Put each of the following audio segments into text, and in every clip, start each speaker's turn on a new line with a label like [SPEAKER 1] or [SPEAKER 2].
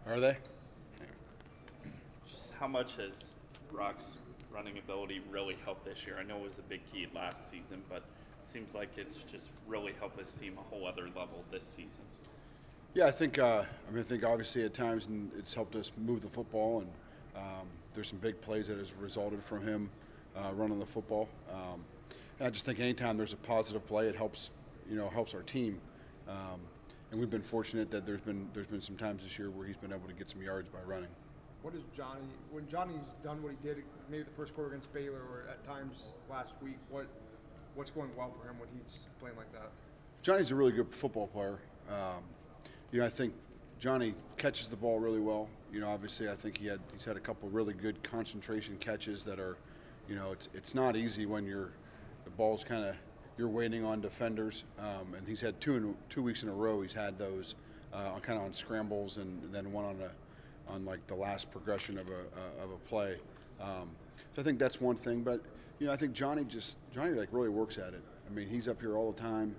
[SPEAKER 1] Are they?
[SPEAKER 2] Just how much has Brock's running ability really helped this year? I know it was a big key last season, but it seems like it's just really helped this team a whole other level this season.
[SPEAKER 1] Yeah, I think. I think obviously at times it's helped us move the football, and there's some big plays that has resulted from him running the football. And I just think anytime there's a positive play, it helps. Helps our team. And we've been fortunate that there's been some times this year where he's been able to get some yards by running.
[SPEAKER 3] What is Johnny, when Johnny's done what he did, maybe the first quarter against Baylor or at times last week, what's going well for him when he's playing like that?
[SPEAKER 1] Johnny's a really good football player. I think Johnny catches the ball really well. Obviously, I think he's had a couple really good concentration catches that are, it's not easy when the ball's kind of you're waiting on defenders, and he's had 2 weeks in a row. He's had those kind of on scrambles, and then one on like the last progression of a play. So I think that's one thing. But I think Johnny like really works at it. I mean, he's up here all the time.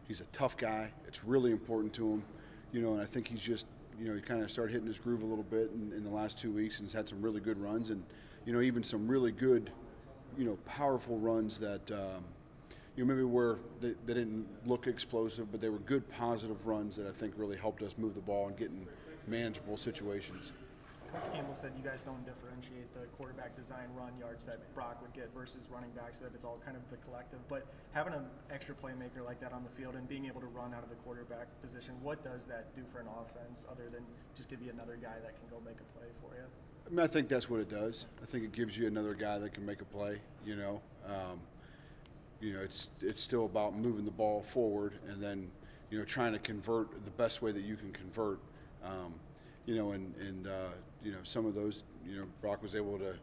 [SPEAKER 1] He's a tough guy. It's really important to him, and I think he's just, he kind of started hitting his groove a little bit in the last 2 weeks, and he's had some really good runs, and even some really good, powerful runs that maybe where they didn't look explosive, but they were good positive runs that I think really helped us move the ball and get in manageable situations.
[SPEAKER 4] Coach Campbell said you guys don't differentiate the quarterback design run yards that Brock would get versus running backs, that it's all kind of the collective. But having an extra playmaker like that on the field and being able to run out of the quarterback position, what does that do for an offense other than just give you another guy that can go make a play for you?
[SPEAKER 1] I mean, I think that's what it does. I think it gives you another guy that can make a play, it's still about moving the ball forward and then, trying to convert the best way that you can convert. Some of those, Brock was able to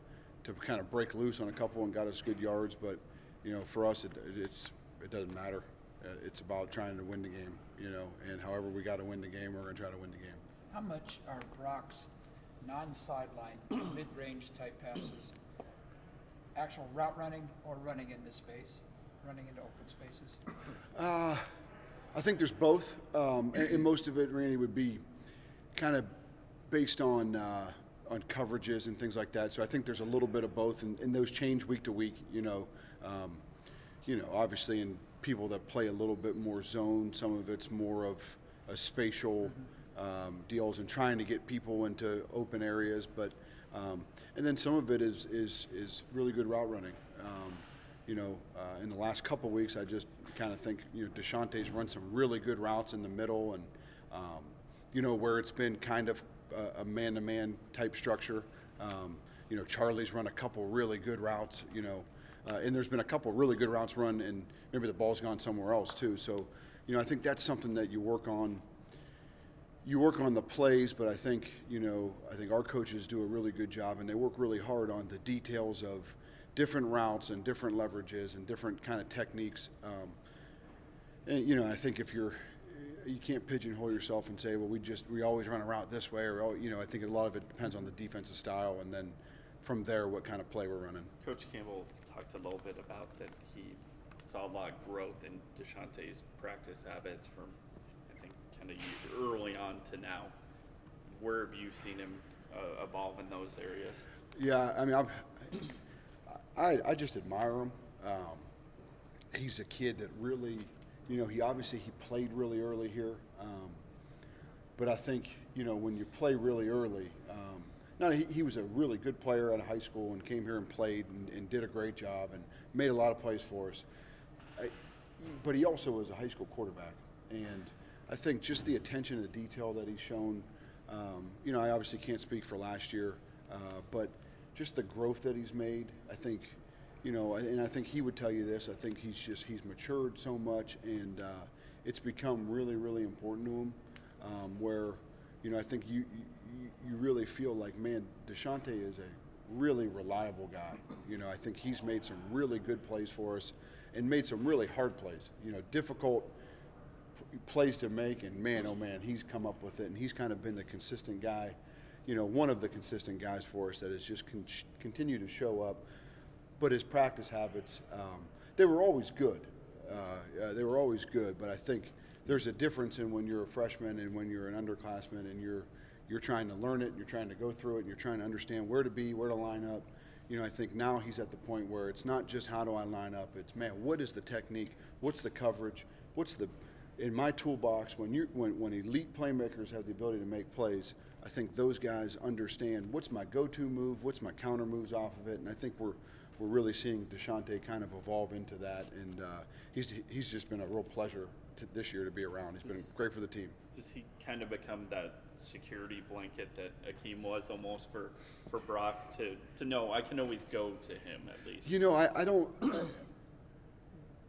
[SPEAKER 1] kind of break loose on a couple and got us good yards. But, for us, it doesn't matter. It's about trying to win the game, and however we got to win the game, we're going to try to win the game.
[SPEAKER 5] How much are Brock's non-sideline, mid-range type passes actual route running or running into space, running into open spaces?
[SPEAKER 1] I think there's both, and most of it, Randy, would be kind of based on coverages and things like that. So I think there's a little bit of both, and those change week to week. Obviously, in people that play a little bit more zone, some of it's more of a spatial deals and trying to get people into open areas. But and then some of it is really good route running. In the last couple of weeks, I just kind of think Deshaunte's run some really good routes in the middle, and where it's been kind of a man-to-man type structure. Charlie's run a couple really good routes, and there's been a couple really good routes run, and maybe the ball's gone somewhere else too. So, I think that's something that you work on. You work on the plays, but I think our coaches do a really good job, and they work really hard on the details of different routes and different leverages and different kind of techniques. And I think if you can't pigeonhole yourself and say, well, we always run a route this way, or I think a lot of it depends on the defensive style, and then from there, what kind of play we're running.
[SPEAKER 2] Coach Campbell talked a little bit about that he saw a lot of growth in Deshaunte's practice habits from, I think, kind of early on to now. Where have you seen him evolve in those areas?
[SPEAKER 1] Yeah, I mean, I just admire him. He's a kid that really, he played really early here. But I think, when you play really early, he was a really good player out of high school and came here and played and did a great job and made a lot of plays for us. But he also was a high school quarterback. And I think just the attention to detail that he's shown, I obviously can't speak for last year, but just the growth that he's made, I think, and I think he would tell you this, I think he's matured so much, and it's become really, really important to him, where, I think you really feel like, man, Deshaunte is a really reliable guy. I think he's made some really good plays for us and made some really hard plays, difficult plays to make, and man, oh man, he's come up with it, and he's kind of been the consistent guy, one of the consistent guys for us that has just continued to show up. But his practice habits, they were always good. But I think there's a difference in when you're a freshman and when you're an underclassman, and you're trying to learn it, and you're trying to go through it, and you're trying to understand where to be, where to line up. You know, I think now he's at the point where it's not just how do I line up, it's, man, what is the technique, what's the coverage, what's the, in my toolbox, when elite playmakers have the ability to make plays, I think those guys understand what's my go-to move, what's my counter moves off of it, and I think we're really seeing Deshante kind of evolve into that, and he's just been a real pleasure this year to be around. He's been great for the team.
[SPEAKER 2] Does he kind of become that security blanket that Akeem was almost for Brock to know I can always go to him at least?
[SPEAKER 1] You know, I don't.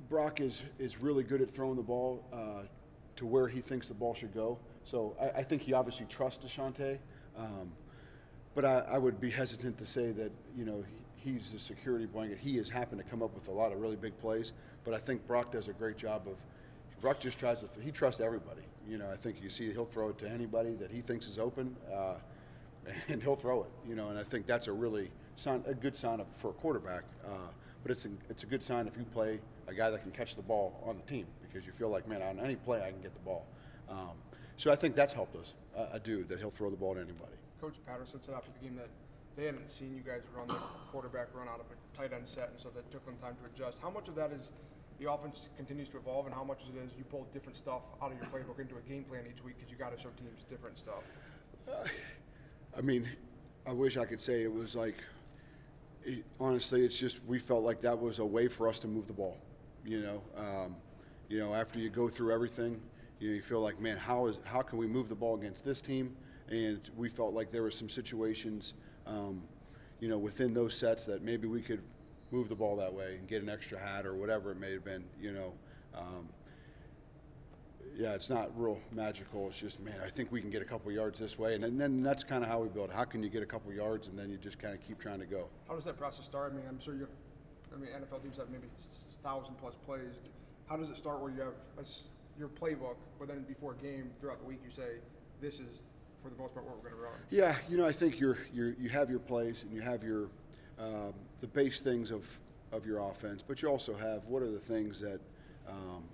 [SPEAKER 1] Brock is really good at throwing the ball to where he thinks the ball should go. So I think he obviously trusts Deshante, but I would be hesitant to say that, you know, he's a security blanket. He has happened to come up with a lot of really big plays, but I think Brock does a great job of. Brock just tries to. He trusts everybody. You know, I think you see he'll throw it to anybody that he thinks is open, and he'll throw it. You know, and I think that's a good sign for a quarterback. But it's a good sign if you play a guy that can catch the ball on the team, because you feel like, man, on any play I can get the ball. So I think that's helped us. I do, that he'll throw the ball to anybody.
[SPEAKER 3] Coach Patterson said after the game that they hadn't seen you guys run the quarterback run out of a tight end set, and so that took them time to adjust. How much of that is the offense continues to evolve, and how much of it is you pull different stuff out of your playbook into a game plan each week because you got to show teams different stuff?
[SPEAKER 1] I mean, I wish I could say it was like, honestly, it's just we felt like that was a way for us to move the ball. You know, after you go through everything, you feel like, man, how can we move the ball against this team? And we felt like there were some situations, within those sets that maybe we could move the ball that way and get an extra hat or whatever it may have been. It's not real magical. It's just, man, I think we can get a couple yards this way, and then that's kind of how we build. How can you get a couple yards and then you just kind of keep trying to go?
[SPEAKER 3] How does that process start? I mean, I'm sure NFL teams have maybe 1,000+ plays. How does it start where you have your playbook, but then before a game throughout the week you say, this is for the most part what we're going to run?
[SPEAKER 1] Yeah, I think you have your plays and you have your the base things of your offense, but you also have what are the things that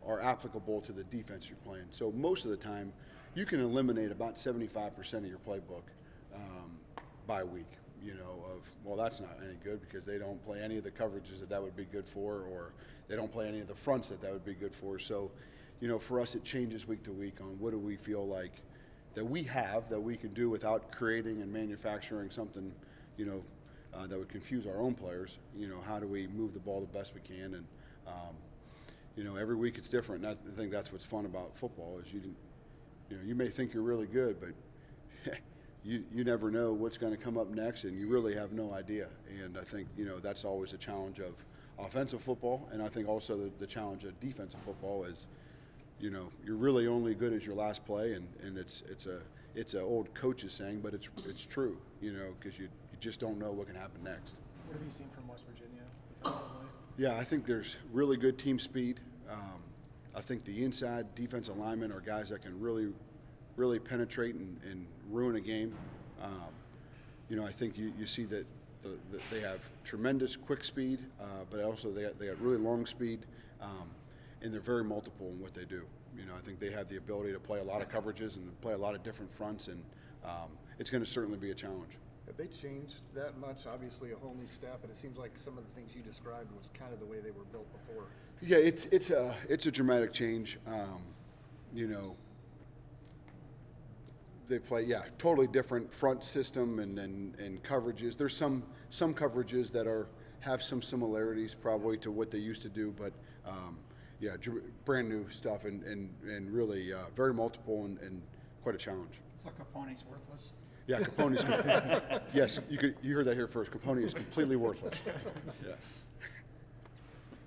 [SPEAKER 1] are applicable to the defense you're playing. So most of the time, you can eliminate about 75% of your playbook by week. That's not any good because they don't play any of the coverages that would be good for, or they don't play any of the fronts that would be good for. So, for us, it changes week to week on what do we feel like that we have that we can do without creating and manufacturing something, that would confuse our own players. How do we move the ball the best we can? And, every week it's different. And I think that's what's fun about football is you may think you're really good, but you never know what's going to come up next, and you really have no idea. And I think, that's always a challenge of offensive football, and I think also the challenge of defensive football is, you're really only good as your last play, and it's a old coach's saying, but it's true, because you just don't know what can happen next.
[SPEAKER 4] What have you seen from West Virginia defensively?
[SPEAKER 1] Yeah, I think there's really good team speed. I think the inside defensive linemen are guys that can really, really penetrate and ruin a game. I think you see that they have tremendous quick speed, but also they got really long speed, and they're very multiple in what they do. I think they have the ability to play a lot of coverages and play a lot of different fronts, and it's going to certainly be a challenge.
[SPEAKER 6] Have they changed that much? Obviously a whole new staff, but it seems like some of the things you described was kind of the way they were built before.
[SPEAKER 1] Yeah, it's a dramatic change. They play totally different front system and coverages. There's some coverages that have some similarities probably to what they used to do, but brand new stuff and really very multiple and quite a challenge.
[SPEAKER 5] So Capone's worthless?
[SPEAKER 1] Yeah, Capone's yes, you heard that here first. Capone is completely worthless. Yeah.